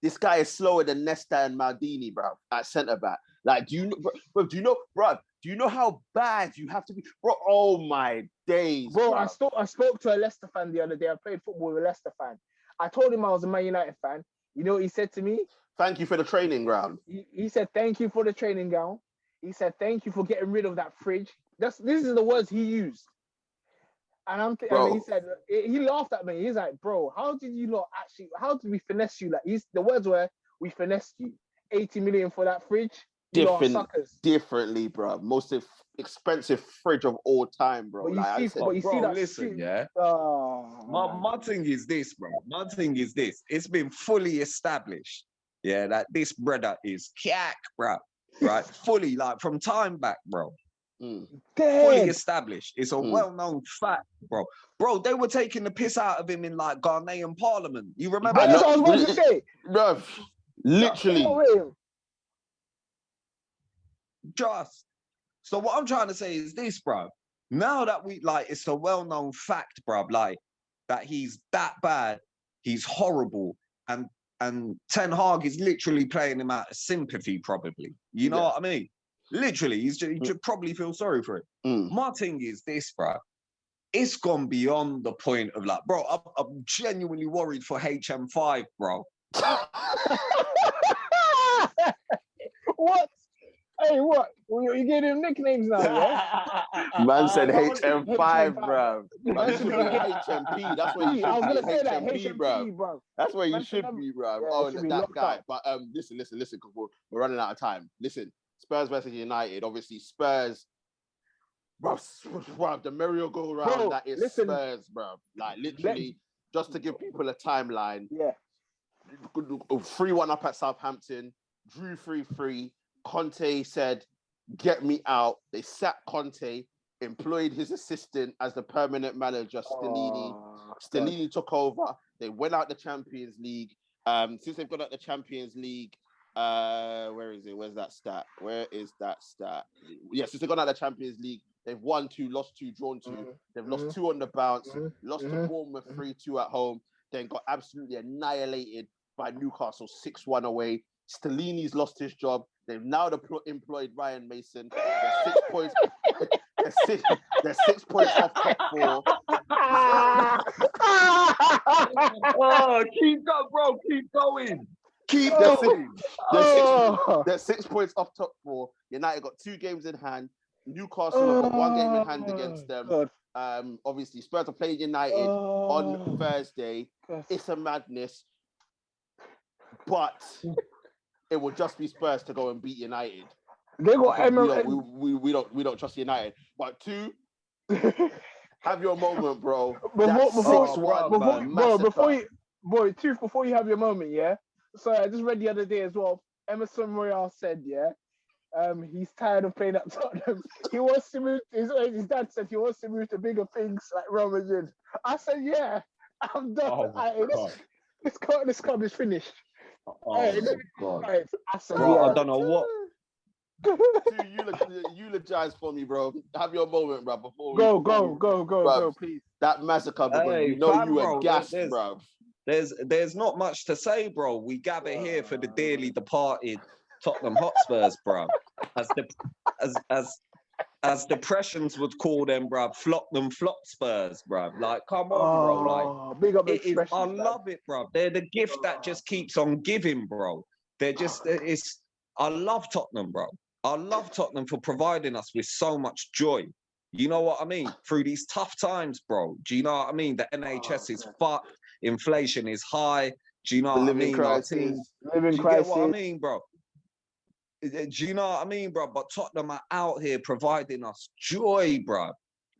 This guy is slower than Nesta and Maldini, bro, at centre back. Like, do you know how bad you have to be? Bro, oh my days. Bro, bro. I spoke to a Leicester fan the other day. I played football with a Leicester fan. I told him I was a Man United fan. You know what he said to me? Thank you for the training ground. He said, thank you for the training ground. He said, thank you for getting rid of that fridge. This is the words he used. And and he said, he laughed at me. He's like, bro, how did we finesse you? Like, the words were, we finessed you. 80 million for that fridge. You are suckers. Differently, bro. Most expensive fridge of all time, bro. Listen, yeah. My thing is this, bro. My thing is this. It's been fully established, yeah, that this brother is cack, bro. Right? Fully, like, from time back, bro. Fully established. It's a well-known fact, bro. Bro, they were taking the piss out of him in, like, Ghanaian parliament. You remember? That's what I was about to say. Bro, literally. So what I'm trying to say is this, bro. Now that it's a well-known fact, bro, like, that he's that bad, he's horrible, and Ten Hag is literally playing him out of sympathy, probably. You know what I mean? Literally, he should probably feel sorry for it. My thing is this, bro. It's gone beyond the point of, like, bro, I'm genuinely worried for HM5, bro. What? Hey, what? You gave him nicknames now, yeah? Man said HM5, bro. Man should be HMP. That's where you should be. I was gonna say that HMP, bro. That's where you should be, bro. Oh, that guy. But listen, because we're running out of time. Listen, Spurs versus United. Obviously, Spurs. Bro, the merry-go-round that is Spurs, bro. Like, literally, just to give people a timeline. Yeah. 3-1 up at Southampton. Drew 3-3. Conte said, get me out. They sacked Conte, employed his assistant as the permanent manager, Stellini. Stellini took over. They went out the Champions League. Since they've gone out the Champions League, where is it? Where's that stat? Yeah, since they've gone out the Champions League, they've won 2, lost 2, drawn 2. They've lost 2 on the bounce, lost to Bournemouth 3-2 at home, then got absolutely annihilated by Newcastle 6-1 away. Stellini's lost his job. They've now employed Ryan Mason. They're 6 points. They're 6 points off top 4. Oh, keep going, bro. Keep going. They're 6 points off top 4. United got 2 games in hand. Newcastle have got 1 game in hand against them. Obviously, Spurs are playing United on Thursday. It's a madness, but it will just be Spurs to go and beat United. They got we don't trust United. But 2, have your moment, bro. Before you have your moment, yeah. So I just read the other day as well. Emerson Royale said, yeah, he's tired of playing at Tottenham. He wants to move. His dad said he wants to move to bigger things like Real Madrid. I said, yeah, I'm done. This club is finished. God. I don't know what. Eulogize for me, bro. Have your moment, bro. Before go, please. That massacre, you were gassed, bro. There's not much to say, bro. We gather here for the dearly departed Tottenham Hotspurs, bro. As the Prussians would call them, bro, flop Spurs, bro. Like, come on, bro. Like, big up I love it, bro. They're the gift that just keeps on giving, bro. I love Tottenham, bro. I love Tottenham for providing us with so much joy. You know what I mean? Through these tough times, bro. Do you know what I mean? The NHS is fucked. Inflation is high. Do you know what I mean? Crisis. Do you get what I mean, bro? Do you know what I mean, bro? But Tottenham are out here providing us joy, bro.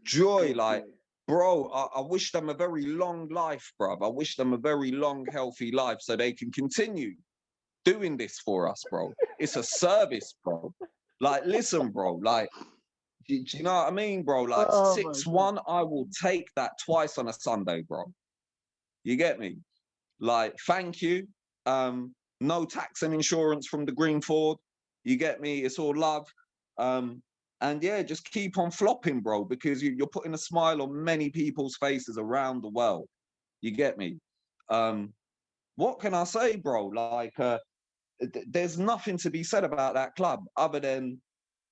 Joy, like, bro, I wish them a very long life, bro. I wish them a very long, healthy life so they can continue doing this for us, bro. It's a service, bro. Like, listen, bro, like, do you know what I mean, bro? Like, 6-1, I will take that twice on a Sunday, bro. You get me? Like, thank you. no tax and insurance from the green Ford. You get me? It's all love. And yeah, just keep on flopping, bro, because you're putting a smile on many people's faces around the world. You get me? What can I say, bro? Like, there's nothing to be said about that club other than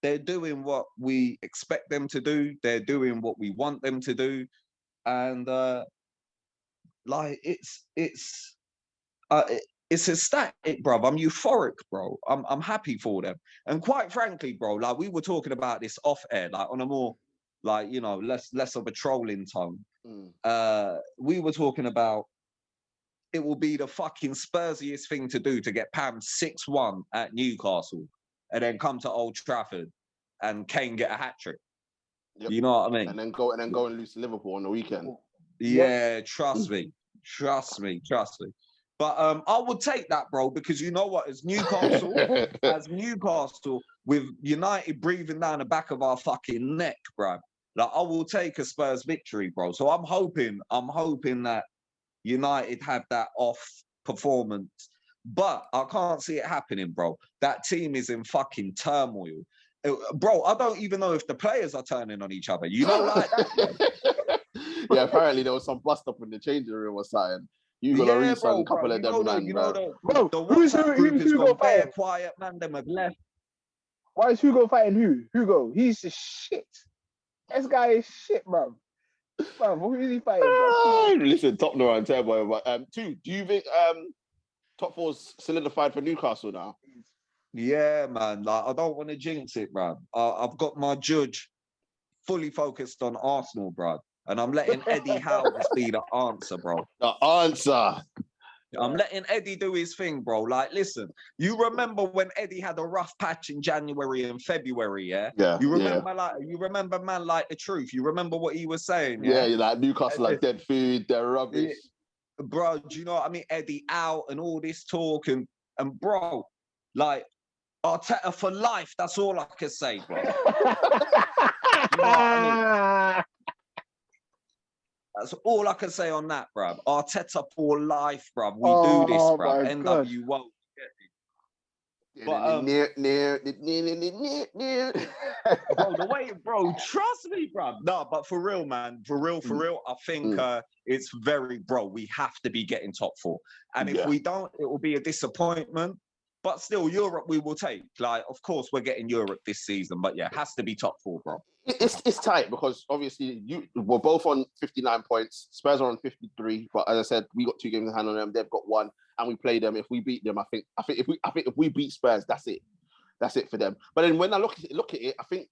they're doing what we expect them to do. They're doing what we want them to do. And like, it's ecstatic, bro. I'm euphoric, bro. I'm happy for them. And quite frankly, bro, like we were talking about this off air, like on a more like, you know, less of a trolling tone. We were talking about it will be the fucking Spursiest thing to do to get Pam 6-1 at Newcastle and then come to Old Trafford and Kane get a hat-trick. Yep. You know what I mean? And then go and lose to Liverpool on the weekend. Yeah, trust me. But I would take that, bro, because you know what? As Newcastle, with United breathing down the back of our fucking neck, bro. Like, I will take a Spurs victory, bro. So I'm hoping that United have that off performance. But I can't see it happening, bro. That team is in fucking turmoil. Bro, I don't even know if the players are turning on each other. You know, like that. Yeah, apparently there was some bust up in the changing room or something. You got to read a couple of them, man. The WhatsApp group is gone bare quiet, man. Them have left. Why is Hugo fighting who? Hugo, he's just shit. This guy is shit, bro. Bro, who is he fighting, bro? Listen, Tottenham and turmoil. But do you think top four's solidified for Newcastle now? Yeah, man. Like, I don't want to jinx it, bro. I've got my judge fully focused on Arsenal, bro. And I'm letting Eddie Howe just be the answer, bro. The answer. I'm letting Eddie do his thing, bro. Like, listen, you remember when Eddie had a rough patch in January and February, yeah? Yeah. You remember man like the truth. You remember what he was saying, yeah? Yeah, like Newcastle, like dead food, they're rubbish. Yeah. Bro, do you know what I mean? Eddie out and all this talk and bro, like, Arteta for life. That's all I can say, bro. You know what I mean? That's all I can say on that, bruv. Arteta for life, bruv. We do this, bruv. NW won't. But bro, the way, bro, trust me, bruv. No, but for real, man. For real, I think it's very, bro, we have to be getting top four. And if we don't, it will be a disappointment. But still, Europe we will take. Like, of course, we're getting Europe this season. But yeah, it has to be top four, bro. It's tight because obviously we're both on 59 points. Spurs are on 53, but as I said, we got 2 games in hand on them. They've got 1, and we play them. If we beat them, I think if we beat Spurs, that's it. That's it for them. But then when I look at it, I think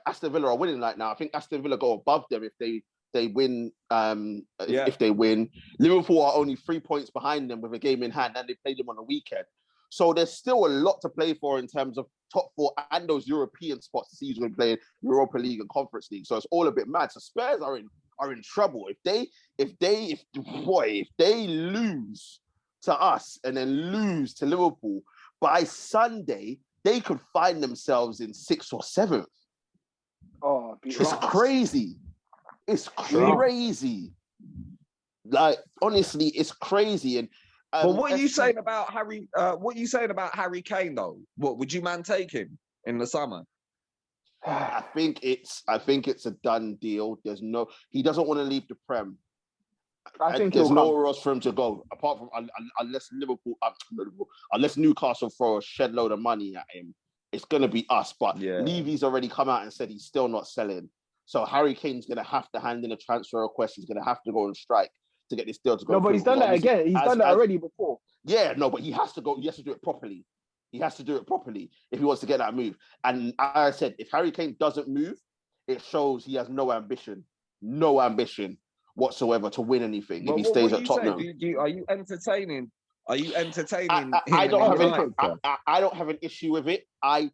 Aston Villa are winning right now. I think Aston Villa go above them if they win. If they win, Liverpool are only 3 points behind them with a game in hand, and they play them on the weekend. So there's still a lot to play for in terms of top four and those European spots to see who's going to play in Europa League and Conference League. So it's all a bit mad. So Spurs are in trouble. If they lose to us and then lose to Liverpool by Sunday, they could find themselves in 6th or 7th. Oh, it's crazy. It's crazy. Like, honestly, it's crazy. And but what are you saying about Harry? What are you saying about Harry Kane though? What would you man take him in the summer? I think it's a done deal. He doesn't want to leave the Prem. I think there's nowhere else for him to go apart from unless Newcastle throw a shed load of money at him. It's gonna be us. But Levy's already come out and said he's still not selling. So Harry Kane's gonna have to hand in a transfer request. He's gonna have to go on strike to get this deal to go. No, but he's done that again. He's done that already before. Yeah, no, but he has to go. He has to do it properly. He has to do it properly if he wants to get that move. And I said, if Harry Kane doesn't move, it shows he has no ambition whatsoever to win anything if he stays at Tottenham. Are you entertaining? I don't have an issue with it. But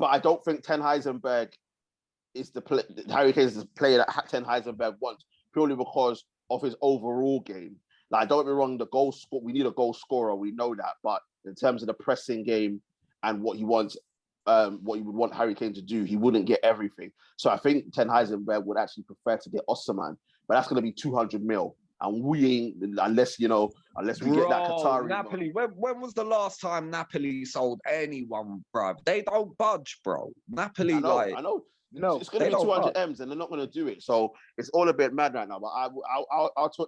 I don't think Ten Heisenberg is Harry Kane is the player that Ten Heisenberg wants, purely because of his overall game. Like, don't get me wrong, we need a goal scorer, we know that. But in terms of the pressing game and what he wants, what you would want Harry Kane to do, he wouldn't get everything. So I think Ten Heisenberg would actually prefer to get Osterman, but that's going to be 200 mil. and we ain't unless we get that Qatari. Napoli. When was the last time Napoli sold anyone, bro? They don't budge, bro. Napoli, I know. No, it's going to be 200 M's, and they're not going to do it. So it's all a bit mad right now. But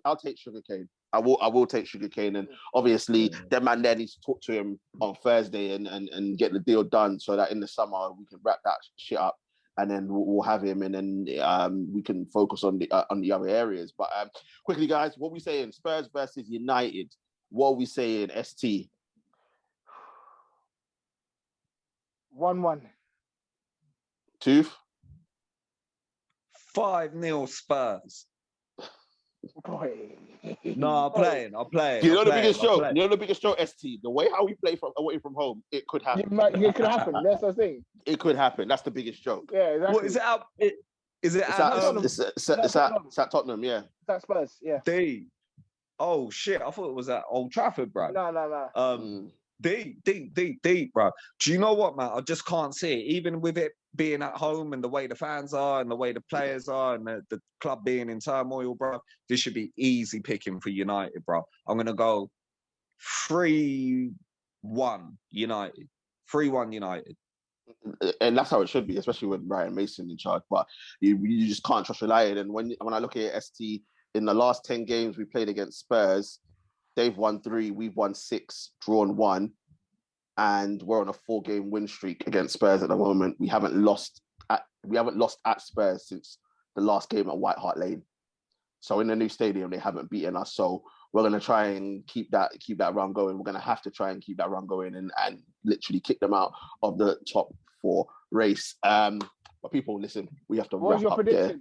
I'll take sugarcane. I will take sugarcane, and obviously, that man there needs to talk to him on Thursday and get the deal done, so that in the summer we can wrap that shit up, and then we'll have him, and then we can focus on the other areas. But quickly, guys, what we saying? Spurs versus United. What are we saying? ST 1-1. Tooth 5-0 Spurs. Boy. No, I'm playing. You know the biggest joke. You know the biggest joke. ST. The way how we play away from home, it could happen. It could happen. That's the thing. It could happen. That's the biggest joke. Yeah, exactly. What is it out? Is it It's at? at Tottenham. Yeah. It's at Spurs. Yeah. Oh shit! I thought it was at Old Trafford, bro. No. Deep, bro. Do you know what, man? I just can't see it. Even with it being at home and the way the fans are and the way the players are and the club being in turmoil, bro, this should be easy picking for United, bro. I'm going to go 3-1 United. 3-1 United. And that's how it should be, especially with Ryan Mason in charge. But you just can't trust United. And when I look at ST, in the last 10 games we played against Spurs, they've won 3, we've won 6, drawn 1, and we're on a 4-game win streak against Spurs at the moment. We haven't lost at Spurs since the last game at White Hart Lane. So in the new stadium, they haven't beaten us. So we're going to try and keep that run going. We're going to have to try and keep that run going and literally kick them out of the top 4 race. But people, listen, we have to wrap up there.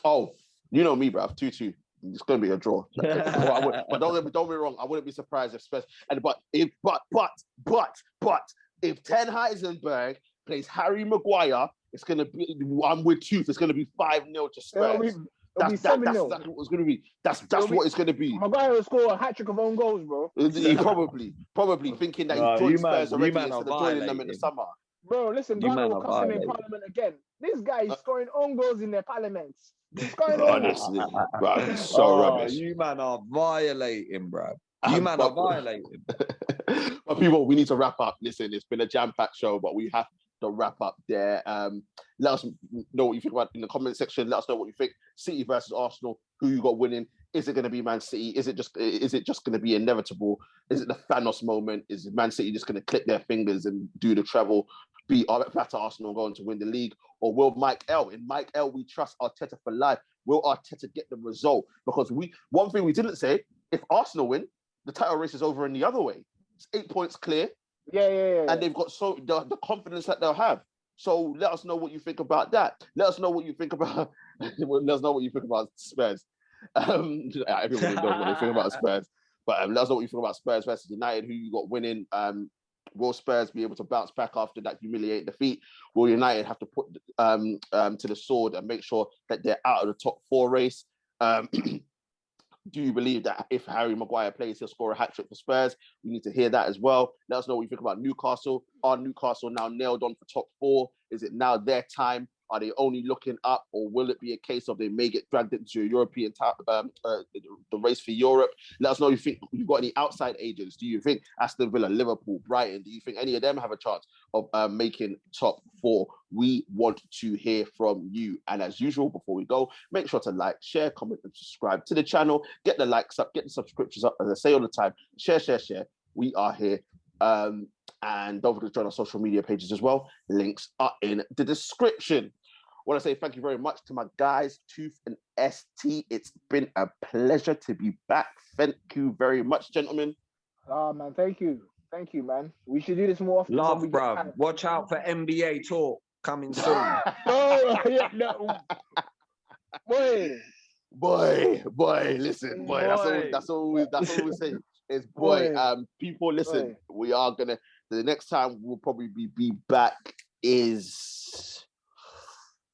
Oh, you know me, bruv, 2-2. It's going to be a draw. But don't get me wrong. I wouldn't be surprised if Spurs. But if Ten Heisenberg plays Harry Maguire, it's going to be. I'm with Tooth. It's going to be 5-0 to Spurs. That's exactly what it's going to be. That's what it's going to be. Maguire will score a hat-trick of own goals, bro. He probably thinking that he's joined Spurs already instead of joining them in the summer. Bro, listen, Ghana will cuss him in Parliament again. This guy is scoring own goals in their parliaments. Honestly, bro, it's so rubbish. You man are violating, bro. You man are violating. But people, we need to wrap up. Listen, it's been a jam-packed show, but we have to wrap up there. Let us know what you think about in the comment section. Let us know what you think. City versus Arsenal. Who you got winning? Is it going to be Man City? Is it just going to be inevitable? Is it the Thanos moment? Is Man City just going to click their fingers and do the treble? Beat Arsenal going to win the league? Or will Mike L? In Mike L, we trust Arteta for life. Will Arteta get the result? Because one thing we didn't say, if Arsenal win, the title race is over in the other way. It's 8 points clear. Yeah. And they've got the confidence that they'll have. So let us know what you think about that. Let us know what you think about. Let us know what you think about Spurs. Everybody knows what they think about Spurs. But let us know what you think about Spurs versus United. Who you got winning? Will Spurs be able to bounce back after that humiliating defeat? Will United have to put to the sword and make sure that they're out of the top 4 race? Do you believe that if Harry Maguire plays, he'll score a hat-trick for Spurs? We need to hear that as well. Let us know what you think about Newcastle. Are Newcastle now nailed on for top 4? Is it now their time? Are they only looking up, or will it be a case of they may get dragged into a European the race for Europe? Let us know if you've got any outside agents. Do you think Aston Villa, Liverpool, Brighton, do you think any of them have a chance of making top 4? We want to hear from you. And as usual, before we go, make sure to like, share, comment, and subscribe to the channel. Get the likes up, get the subscriptions up. As I say all the time, share. We are here. And don't forget to join our social media pages as well. Links are in the description. I want to say thank you very much to my guys, Tooth and ST. It's been a pleasure to be back. Thank you very much, gentlemen. Oh, man, thank you. Thank you, man. We should do this more often. Love, bro. Watch out for NBA talk coming soon. Boy, listen, boy. That's all we say. Is boy. People, listen. Boy. We are gonna. The next time we'll probably be back is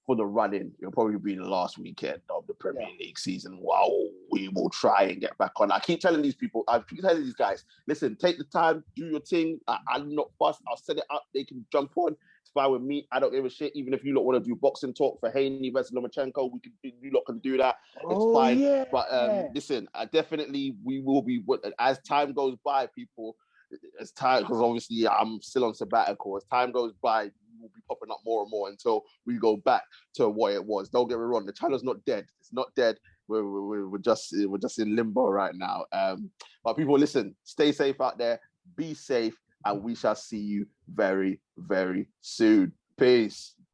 for the run-in. It'll probably be the last weekend of the Premier League season. Wow, we will try and get back on. I keep telling these people, I keep telling these guys, listen, take the time, do your thing. I'm not fussed. I'll set it up. They can jump on. It's fine with me. I don't give a shit. Even if you lot want to do boxing talk for Haney versus Lomachenko, you lot can do that. It's fine. Yeah. But listen, we will be, as time goes by, people, as time, because obviously I'm still on sabbatical. As time goes by, will be popping up more and more until we go back to what it was. Don't get me wrong, the channel's not dead. It's not dead. We're just in limbo right now. But people, listen, stay safe out there, be safe, and we shall see you very, very soon. Peace.